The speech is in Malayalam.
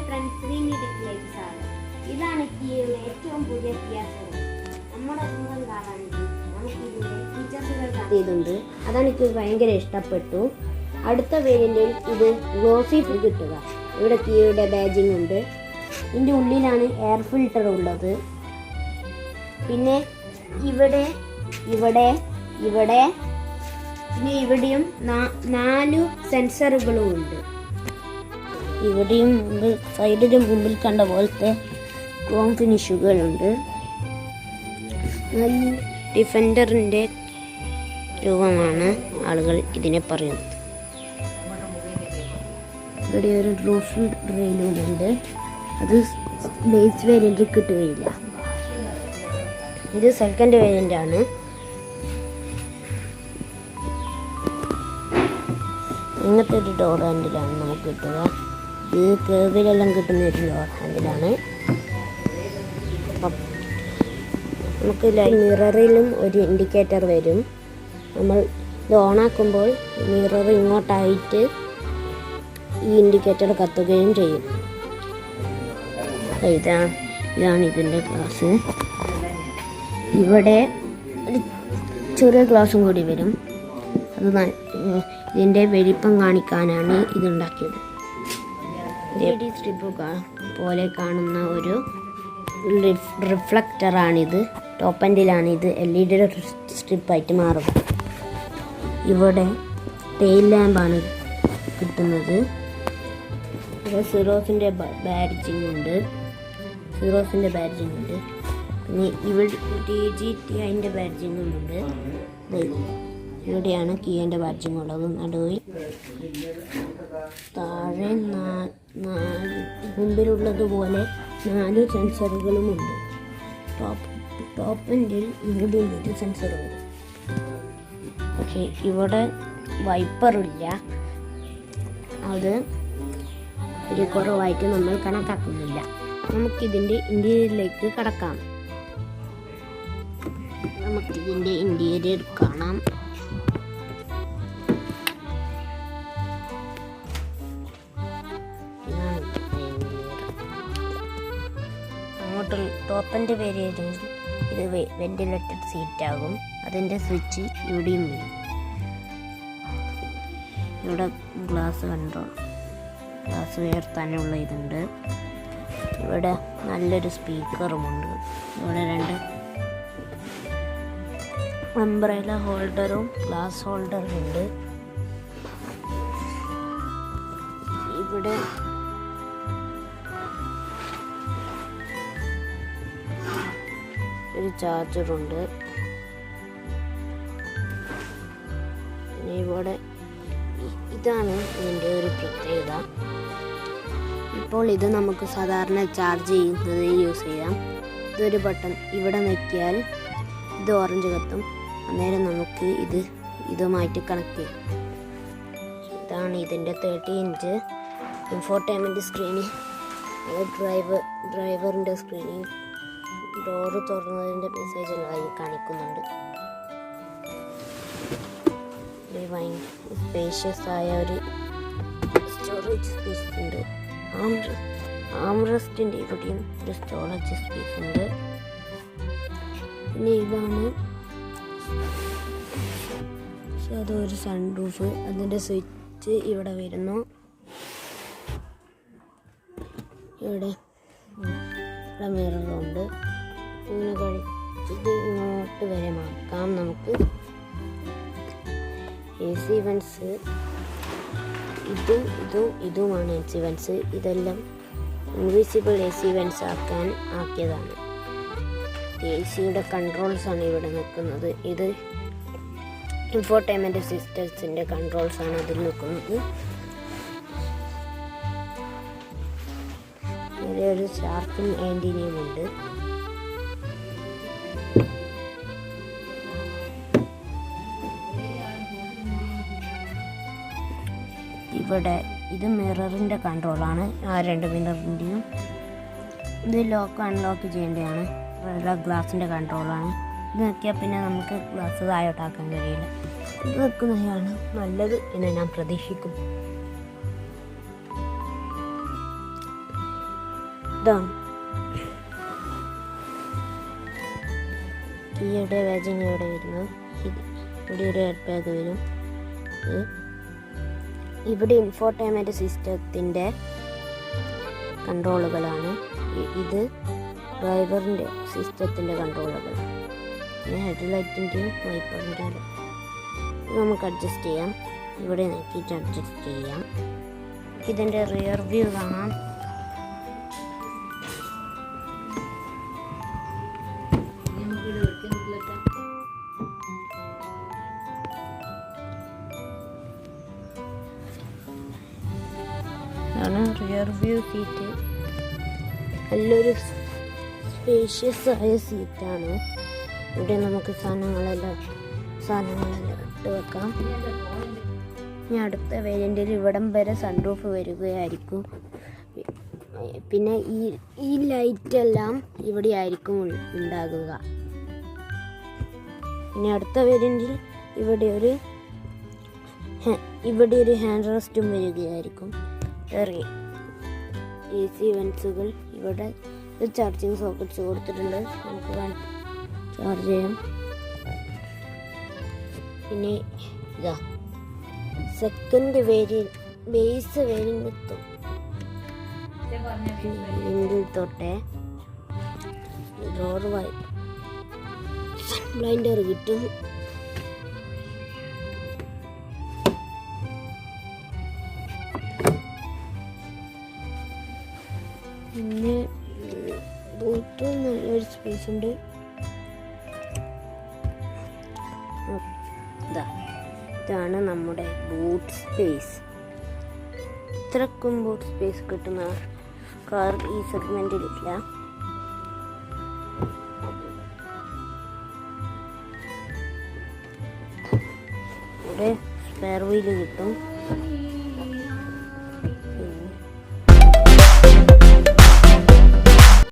ഫ്രണ്ട്സ്, വീഡിയോയിലേക്ക് സ്വാഗതം. ഇതാണ് കിയയുടെ ഏറ്റവും പുതിയ കിയ സെറോസ്. നമ്മുടെ സ്വന്തം കാറാണിത്. നമുക്ക് ഇതിൻ്റെ ഫീച്ചേഴ്സുകൾ ചെയ്തിട്ടുണ്ട്. അതെനിക്ക് ഭയങ്കര ഇഷ്ടപ്പെട്ടു. അടുത്ത വേരിയന്റിൽ ഇത് ഗ്ലോസി ഫിൽ കിട്ടുക. ഇവിടെ കിയയുടെ ബാജിങ് ഉണ്ട്. ഇതിൻ്റെ ഉള്ളിലാണ് എയർ ഫിൽട്ടർ ഉള്ളത്. പിന്നെ ഇവിടെ ഇവിടെ ഇവിടെ പിന്നെ ഇവിടെയും 4 സെൻസറുകളും ഉണ്ട്. ഇവിടെയും സൈഡിലും മുമ്പിൽ കണ്ട പോലത്തെ ക്രോം ഫിനിഷുകളുണ്ട്. ഡിഫൻഡറിൻ്റെ രൂപമാണ് ആളുകൾ ഇതിനെ പറയുന്നത്. ഇവിടെ ഒരു റൂഫ് റെയിലുമുണ്ട്. അത് ബേസ് വേരിയൻറ്റിൽ കിട്ടുകയില്ല. ഇത് സെക്കൻഡ് വേരിയൻ്റ് ആണ്. ഇങ്ങനത്തെ ഒരു ഡോർ ഹാൻഡിലാണ് നമുക്ക് കിട്ടുക. ഇത് കേവിലെല്ലാം കിട്ടുന്ന ഒരു ഡോർ ഹാൻഡിലാണ്. നമുക്ക് മിററിലും ഒരു ഇൻഡിക്കേറ്റർ വരും. നമ്മൾ ഇത് ഓണാക്കുമ്പോൾ മിറർ ഇങ്ങോട്ടായിട്ട് ഈ ഇൻഡിക്കേറ്റർ കത്തുകയും ചെയ്യും. ഇതാണ് ഇതിൻ്റെ ഗ്ലാസ്. ഇവിടെ ഒരു ചെറിയ ഗ്ലാസും കൂടി വരും. അത് ഇതിൻ്റെ വലിപ്പം കാണിക്കാനാണ് ഇതുണ്ടാക്കിയത്. LED സ്ട്രിപ്പ് പോലെ കാണുന്ന ഒരു റിഫ്ലക്ടറാണിത്. ടോപ്പ് എൻഡിലാണ് ഇത് LED സ്ട്രിപ്പായിട്ട് മാറുക. ഇവിടെ ടെയിൽ ലാമ്പാണ് കിട്ടുന്നത്. ഇവിടെ സിറോസിൻ്റെ ബാഡ്ജിങ് ഉണ്ട്. പിന്നെ ഇവിടെ TGTIൻ്റെ ബാഡ്ജിങ്ങും ഉണ്ട്. ഇവിടെയാണ് കിയൻ്റെ ബാഡ്ജിങ് ഉള്ളത്. നടുവിൽ താഴെ മുമ്പിലുള്ളതുപോലെ 4 സെൻസറുകളുമുണ്ട്. ടോപ്പ് എൻഡിൽ ഇവിടെയും ഒരു സെൻസർ വരും. പക്ഷേ ഇവിടെ വൈപ്പറില്ല. അത് ഒരു കുറവായിട്ട് നമ്മൾ കണക്കാക്കുന്നില്ല. നമുക്കിതിൻ്റെ ഇൻറ്റീരിയറിലേക്ക് കടക്കാം. നമുക്കിതിൻ്റെ ഇൻറ്റീരിയർ കാണാം. അങ്ങോട്ട് ടോപ്പിൻ്റെ വേരിയൻ്റിൽ ഇത് വെന്റിലേറ്റഡ് സീറ്റാകും. അതിൻ്റെ സ്വിച്ച് ഇവിടെയും വരും. ഇവിടെ ഗ്ലാസ് ഉയർത്താനുള്ള ഇതുണ്ട്. ഇവിടെ നല്ലൊരു സ്പീക്കറുമുണ്ട്. ഇവിടെ 2 അംബ്രല ഹോൾഡറും ഗ്ലാസ് ഹോൾഡറും ഉണ്ട്. ഇവിടെ ഒരു ചാർജറുണ്ട്. പിന്നെ ഇവിടെ ഇതാണ് ഇതിൻ്റെ ഒരു പ്രത്യേകത. ഇപ്പോൾ ഇത് നമുക്ക് സാധാരണ ചാർജ് ചെയ്യുന്നത് യൂസ് ചെയ്യാം. ഇതൊരു ബട്ടൺ ഇവിടെ ഞെക്കിയാൽ ഇത് ഓറഞ്ച് കത്തും. അന്നേരം നമുക്ക് ഇതുമായിട്ട് കണക്ട് ചെയ്യാം. ഇതാണ് ഇതിൻ്റെ 30 ഇഞ്ച് ഇൻഫോർടൈൻമെൻറ്റ് സ്ക്രീനിങ്. ഡ്രൈവറിൻ്റെ സ്ക്രീനിങ് ഡോറ് തുറന്നതിൻ്റെ മെസ്സേജുകളായി കാണിക്കുന്നുണ്ട്. സ്പേഷ്യസ് ആയ ഒരു സ്റ്റോറേജ് സ്പേസ് ഉണ്ട്. ആംറെസ്റ്റിൻ്റെ ഇവിടെയും ഒരു സ്റ്റോറേജ് സ്പേസ് ഉണ്ട്. പിന്നെ ഇതാണ് അതൊരു സൺറൂഫ്. അതിൻ്റെ സ്വിച്ച് ഇവിടെ വരുന്നു. ഇവിടെ മിററുണ്ട്. ഇങ്ങനെ കഴിച്ചിട്ട് ഇങ്ങോട്ട് വരെ മാക്കാം നമുക്ക്. AC വെൻസ് ഇതുമാണ് AC വെൻസ്. ഇതെല്ലാം ഇൻവിസിബിൾ AC വെൻസ് ആക്കിയതാണ്. ACയുടെ കൺട്രോൾസാണ് ഇവിടെ നിൽക്കുന്നത്. ഇത് ഇൻഫോർടൈൻമെൻറ്റ് സിസ്റ്റംസിൻ്റെ കൺട്രോൾസാണ് അതിൽ നിൽക്കുന്നത്. ഇവിടെ ഒരു ഷാർപ്പിംഗ് ആൻറ്റിനയുമുണ്ട്. ഇവിടെ ഇത് മിററിൻ്റെ കൺട്രോളാണ്. 2 മിററിൻ്റെയും ഇത് ലോക്ക് അൺലോക്ക് ചെയ്യേണ്ടതാണ്. ഗ്ലാസിൻ്റെ കൺട്രോളാണ്. ഇത് നോക്കിയാൽ പിന്നെ നമുക്ക് ഗ്ലാസ് താഴോട്ടാക്കാൻ കഴിയില്ല. ഇത് വെക്കുന്നതാണ് നല്ലത് എന്ന് ഞാൻ പ്രതീക്ഷിക്കുന്നു. ഇതാണ് കീയുടെ വേജിങ് ഇവിടെ വരുന്നത്. ഇവിടെ ഒരു എയർ ബാഗ് വരും. ഇവിടെ ഇൻഫോർടൈൻമെൻറ്റ് സിസ്റ്റത്തിൻ്റെ കൺട്രോളുകളാണ്. ഇത് ഡ്രൈവറിൻ്റെ സിസ്റ്റത്തിൻ്റെ കൺട്രോളുകൾ. പിന്നെ ഹെഡ്ലൈറ്റിൻ്റെയും വൈപ്പറിൻ്റെ നമുക്ക് അഡ്ജസ്റ്റ് ചെയ്യാം. ഇവിടെ നോക്കിയിട്ട് അഡ്ജസ്റ്റ് ചെയ്യാം. ഇതിൻ്റെ റിയർ വ്യൂ കാണാം. ഇതാണ് റിയർ വ്യൂ സീറ്റ്. നല്ലൊരു സ്പേഷ്യസ് ആയ സീറ്റാണ്. ഇവിടെ നമുക്ക് സാധനങ്ങളെല്ലാം ഇട്ട് വെക്കാം. ഇനി അടുത്ത വേരിയൻറ്റിൽ ഇവിടം വരെ സൺറൂഫ് വരികയായിരിക്കും. പിന്നെ ഈ ലൈറ്റെല്ലാം ഇവിടെ ആയിരിക്കും ഉണ്ടാകുക. ഇനി അടുത്ത വേരിയൻറ്റിൽ ഇവിടെ ഒരു ഹാൻഡ് റെസ്റ്റും വരികയായിരിക്കും. AC വെൻസുകൾ ഇവിടെ ചാർജിങ് സോക്കറ്റ്സ് കൊടുത്തിട്ടുണ്ട്. നമുക്ക് ചാർജ് ചെയ്യാം. പിന്നെ ഇതാ സെക്കൻഡ് ബേസ് വേരിയൻ്റ് തൊട്ടേ ഡോർ ബ്ലൈൻഡർ കിട്ടും. പിന്നെ ബൂത്ത് നല്ലൊരു സ്പേസ് ഉണ്ട്. ഇതാണ് നമ്മുടെ ബൂട്ട് സ്പേസ്. ഇത്രക്കും ബൂട്ട് സ്പേസ് കിട്ടുന്ന കാർ ഈ സെഗ്മെന്റിലില്ല. ഇവിടെ സ്പെയർ വീല് കിട്ടും.